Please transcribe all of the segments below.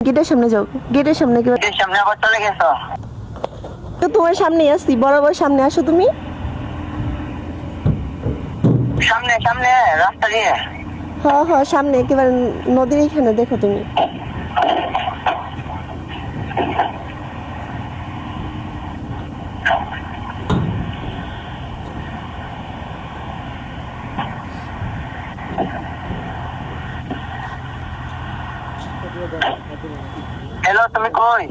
গেটের সামনে যাও, গেটের সামনে কি গেটের সামনে আবার চলে গেছো? তো তোমার সামনেই আসছি, বরাবর সামনে আসো তুমি। সামনে সামনে রাস্তা দিয়ে। হ সামনে একেবারে নদীর এখানে দেখো তুমি। হ্যালো, তুমি কই?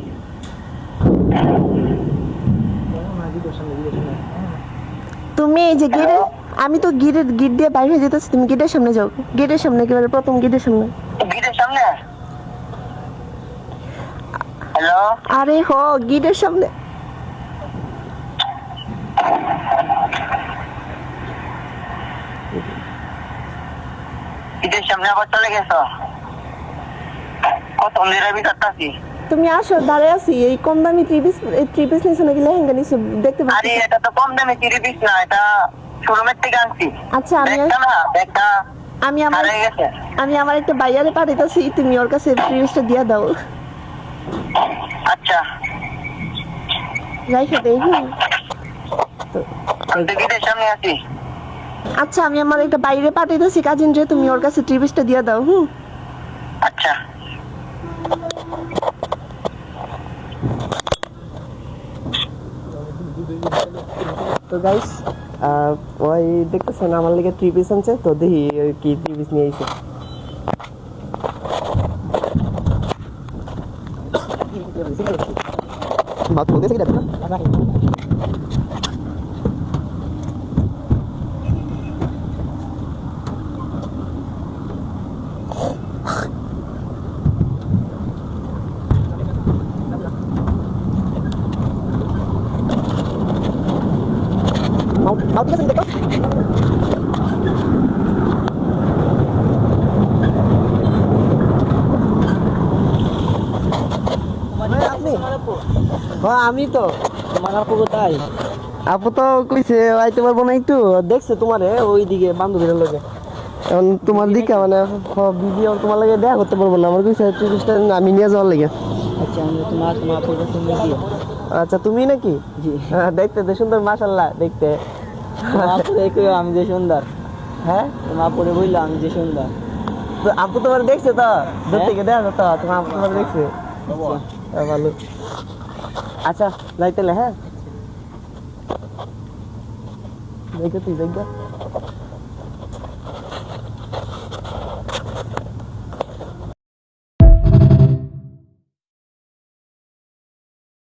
তুমি এই যে গেটে, আমি তো গেট দিয়ে বাইরে হয়ে যেতেছি, তুমি গেটের সামনে যাও, গেটের সামনে একেবারে প্রথম গেটের সামনে। গেটের সামনে? হ্যালো, আরে গেটের সামনে। গেটের সামনে আবার চলে গেছো? কত মেয়েরা ভিতরটাছি। তুমি আসো, দাঁড়ায় আছি। এই কম দামি থ্রি পিস নিছো নাকি লেহেঙ্গা নিছো দেখতে আরে পাচ্ছি। এটা তো কম দামে থ্রি পিস না, এটা শোরুমের থেকে আনছি। আচ্ছা ব্যাগটা না, ব্যাগটা আমি আমার হারিয়ে গেছে। আমি আমার একটা বাইয়ারে পাঠাইতেছি, তুমি ওর কাছে থ্রি পিসটা দিয়ে দাও। আচ্ছা, রাইখে দেই। আমি তো গেটের সামনে আছি। আচ্ছা আমি আমার একটা বাইরে পাঠাইতেছি কাজিন রে, তুমি ওর কাছে থ্রি পিসটা দিয়ে দাও। আচ্ছা, তো গাইস ওই দেখতেছেন আমার লেগে থ্রি পিস আনছে, তো দেখি কি থ্রি পিস নিয়ে আইছে। বাত বলতেছে কি দেখো না। mau tiga sendiri kok. আমি তো তোমার আপু কোথায়? আপু তো কইছে আইতে পারবো না, একটু দেখছে তোমারে ওইদিকে বান্ধবীর লগে। এখন তোমার দিকে মানে ভিডিও তোমার লাগে দেখা করতে পারবো না, আমার কইছে ত্রিশটা আমি নিয়ে যাওয়ার লাগে। আচ্ছা আমি তোমার আপুর কাছে নিয়ে দিও। আচ্ছা তুমি নাকি? জি। দেখতে তো সুন্দর, মাশাআল্লাহ দেখতে। তোমার আপু দেখো আমি যে সুন্দর। হ্যাঁ তোমার আপুরে বললো আমি যে সুন্দর। তো আপু তোমার দেখছে তো দূর থেকে দেখা তো তোমার আপু তোমার দেখছে। ভালো, আচ্ছা যাইতেলে। হ্যাঁ দেখো তুই দেখবা।